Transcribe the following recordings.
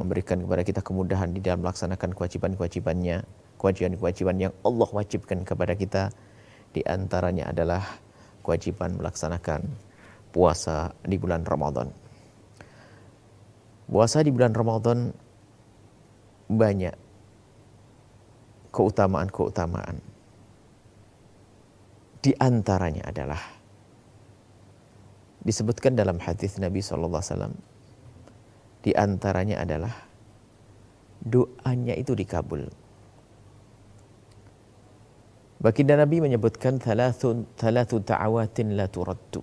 memberikan kepada kita kemudahan di dalam melaksanakan kewajiban-kewajibannya, kewajiban-kewajiban yang Allah wajibkan kepada kita. Di antaranya adalah kewajiban melaksanakan puasa di bulan Ramadan. Puasa di bulan Ramadan banyak keutamaan-keutamaan. Di antaranya adalah disebutkan dalam hadis Nabi SAW. Di antaranya adalah doanya itu dikabul. Baginda Nabi menyebutkan thalathu da'awatin la turaddu.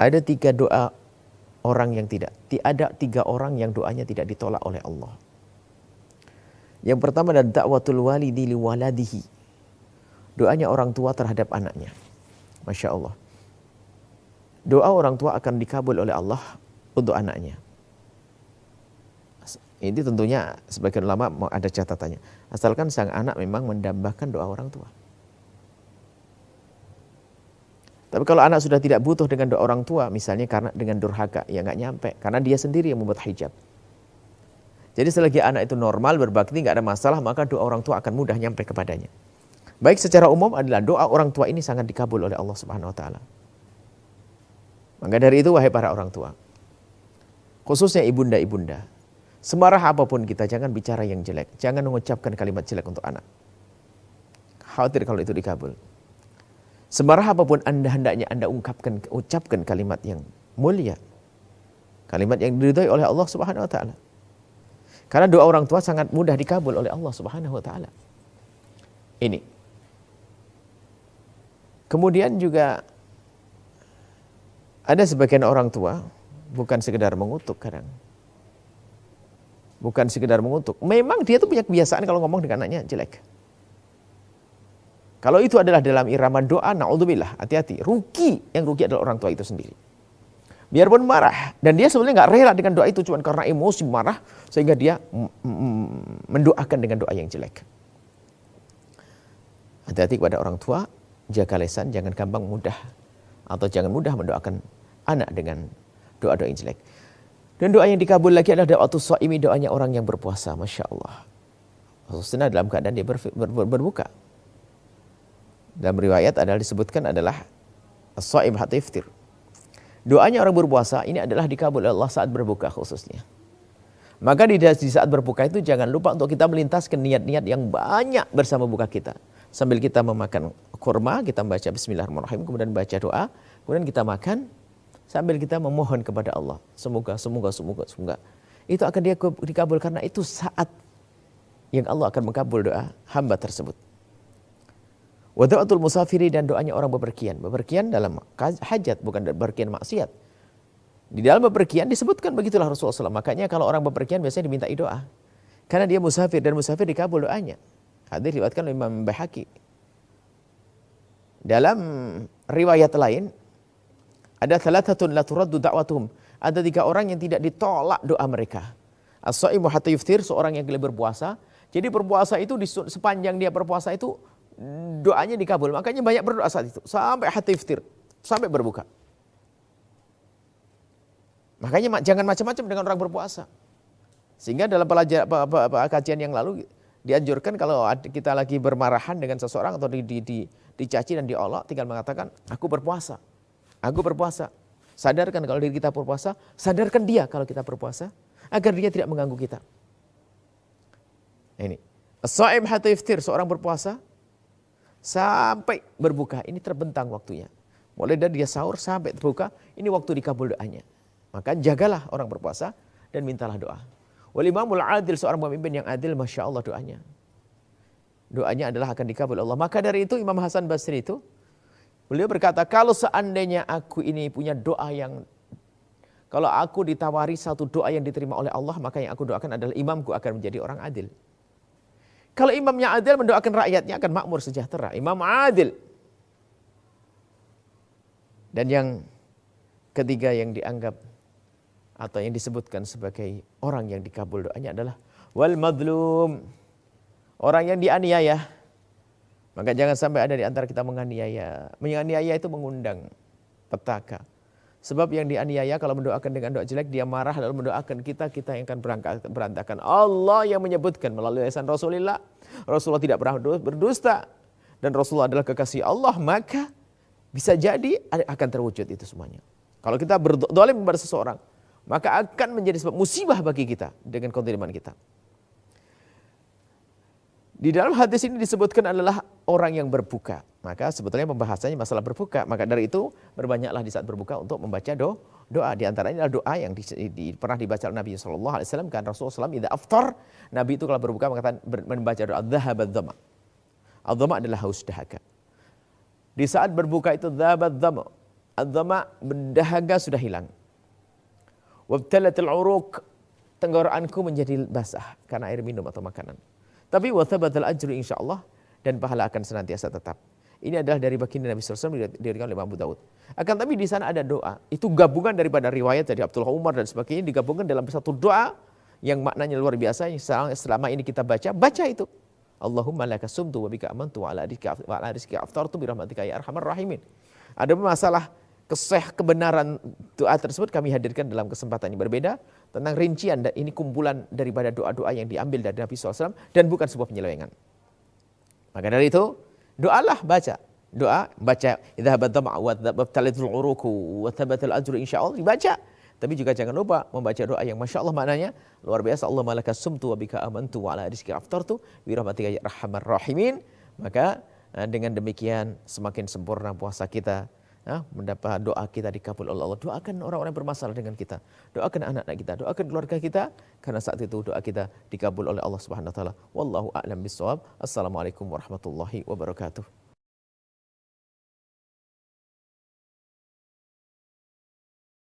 Ada 3 doa orang yang ada 3 orang yang doanya tidak ditolak oleh Allah. Yang pertama adalah da'watul walidi li waladihi. Doanya orang tua terhadap anaknya. Masya Allah. Doa orang tua akan dikabul oleh Allah untuk anaknya. Ini tentunya sebagian ulama ada catatannya. Asalkan sang anak memang mendambakan doa orang tua. Tapi kalau anak sudah tidak butuh dengan doa orang tua, misalnya karena dengan durhaka, ya nggak nyampe. Karena dia sendiri yang membuat hijab. Jadi selagi anak itu normal, berbakti, nggak ada masalah, maka doa orang tua akan mudah nyampe kepadanya. Baik secara umum adalah doa orang tua ini sangat dikabul oleh Allah Subhanahu Wa Taala. Maka dari itu wahai para orang tua, khususnya ibunda-ibunda, semarah apapun kita, jangan bicara yang jelek. Jangan mengucapkan kalimat jelek untuk anak. Khawatir kalau itu dikabul. Semarah apapun Anda hendaknya Anda ucapkan kalimat yang mulia. Kalimat yang diridhai oleh Allah Subhanahu Wa Taala. Karena doa orang tua sangat mudah dikabul oleh Allah Subhanahu Wa Taala. Ini. Kemudian juga ada sebagian orang tua bukan sekedar mengutuk kadang. Bukan sekedar mengutuk. Memang dia tuh punya kebiasaan kalau ngomong dengan anaknya jelek. Kalau itu adalah dalam irama doa, na'udzubillah, hati-hati. Yang rugi adalah orang tua itu sendiri. Biarpun marah. Dan dia sebenarnya gak rela dengan doa itu. Cuma karena emosi marah. Sehingga dia mendoakan dengan doa yang jelek. Hati-hati kepada orang tua. Jaga lisan, jangan gampang mudah. Atau jangan mudah mendoakan anak dengan doa-doa yang jelek. Dan doa yang dikabul lagi adalah doatus shaimi, doanya orang yang berpuasa. Masya Allah. Khususnya dalam keadaan dia berbuka. Dalam riwayat adalah disebutkan adalah as-shaim hatta yaftir. Doanya orang berpuasa ini adalah dikabul oleh Allah saat berbuka khususnya. Maka di saat berbuka itu jangan lupa untuk kita melintaskan niat-niat yang banyak bersama buka kita. Sambil kita memakan kurma, kita membaca bismillahirrahmanirrahim, kemudian baca doa, kemudian kita makan sambil kita memohon kepada Allah. Semoga itu akan dikabul karena itu saat yang Allah akan mengabul doa hamba tersebut. Wa doatul musafiri, dan doanya orang bepergian. Bepergian dalam hajat, bukan bepergian maksiat. Di dalam bepergian disebutkan begitulah Rasulullah SAW. Makanya kalau orang bepergian biasanya dimintai doa. Karena dia musafir, dan musafir dikabul doanya. Hadis diriwayatkan oleh Imam Baihaqi. Dalam riwayat lain, ada thalathatun la turaddu da'watuhum. Ada 3 orang yang tidak ditolak doa mereka. As-shaimu hatta yuftir, seorang yang berpuasa. Jadi berpuasa itu sepanjang dia berpuasa itu doanya dikabul. Makanya banyak berdoa saat itu. Sampai hatta yuftir. Sampai berbuka. Makanya jangan macam-macam dengan orang berpuasa. Sehingga dalam kajian yang lalu dianjurkan kalau kita lagi bermarahan dengan seseorang atau dicaci dan diolok, tinggal mengatakan, aku berpuasa. Aku berpuasa. Sadarkan kalau diri kita berpuasa, sadarkan dia kalau kita berpuasa, agar dia tidak mengganggu kita. Ini. As-shaim hatta yaftir, seorang berpuasa sampai berbuka. Ini terbentang waktunya. Mulai dari dia sahur sampai berbuka, ini waktu dikabul doanya. Maka jagalah orang berpuasa dan mintalah doa. Wal imamul adil, seorang pemimpin yang adil, Masya Allah doanya. Doanya adalah akan dikabul Allah. Maka dari itu Imam Hasan Basri itu, beliau berkata, kalau seandainya aku ini punya doa yang, kalau aku ditawari satu doa yang diterima oleh Allah, maka yang aku doakan adalah imamku akan menjadi orang adil. Kalau imamnya adil, mendoakan rakyatnya akan makmur sejahtera. Imam adil. Dan yang ketiga yang dianggap atau yang disebutkan sebagai orang yang dikabul doanya adalah wal madlum, orang yang dianiaya. Maka jangan sampai ada di antara kita menganiaya. Menganiaya itu mengundang petaka. Sebab yang dianiaya kalau mendoakan dengan doa jelek, dia marah lalu mendoakan kita, kita yang akan berantakan. Allah yang menyebutkan melalui lisan Rasulullah. Rasulullah tidak pernah berdusta. Dan Rasulullah adalah kekasih Allah, maka bisa jadi akan terwujud itu semuanya. Kalau kita berdolim kepada seseorang, maka akan menjadi sebab musibah bagi kita dengan kezaliman kita. Di dalam hadis ini disebutkan adalah orang yang berbuka. Maka sebetulnya pembahasannya masalah berbuka. Maka dari itu berbanyaklah di saat berbuka untuk membaca doa. Di antaranya adalah doa yang pernah dibaca oleh Nabi SAW. Kan Rasulullah SAW, idza aftar, Nabi itu kalau berbuka membaca doa, dhahabad dhama. Al-dhama adalah haus dahaga. Di saat berbuka itu, dhahabad dhama. Al-dhama, dahaga sudah hilang. Wabtalatil uruq, tenggorokanku menjadi basah karena air minum atau makanan. Tapi wa thabatal ajru insyaallah, dan pahala akan senantiasa tetap. Ini adalah dari baginda Nabi SAW diriwayatkan oleh Imam Abu Daud. Akan tapi di sana ada doa. Itu gabungan daripada riwayat dari Abdullah Umar dan sebagainya digabungkan dalam satu doa yang maknanya luar biasa. Yang selama ini kita baca itu. Allahumma laka sumtu wa bika amantu wa ala rizqika aftartu bi rahmatika ya arhamar rahimin. Ada masalah kebenaran doa tersebut kami hadirkan dalam kesempatan yang berbeda tentang rincian, dan ini kumpulan daripada doa-doa yang diambil dari Nabi SAW dan bukan sebuah penyelewengan. Maka dari itu, doalah, baca. Doa, baca. Idza habadama wa tabtalatul uruku wa tabatal ajru insyaallah, dibaca. Tapi juga jangan lupa membaca doa yang Masya Allah maknanya luar biasa. Allahumma laka sumtu wa bika amantu wa ala rizqika aftartu bi rahmatika ya arhamar rahimin. Maka dengan demikian semakin sempurna puasa kita. Mendapat doa kita dikabul oleh Allah. Doakan orang-orang yang bermasalah dengan kita. Doakan anak-anak kita, doakan keluarga kita, karena saat itu doa kita dikabul oleh Allah Subhanahu wa taala. Wallahu a'lam bissawab. Assalamualaikum warahmatullahi wabarakatuh.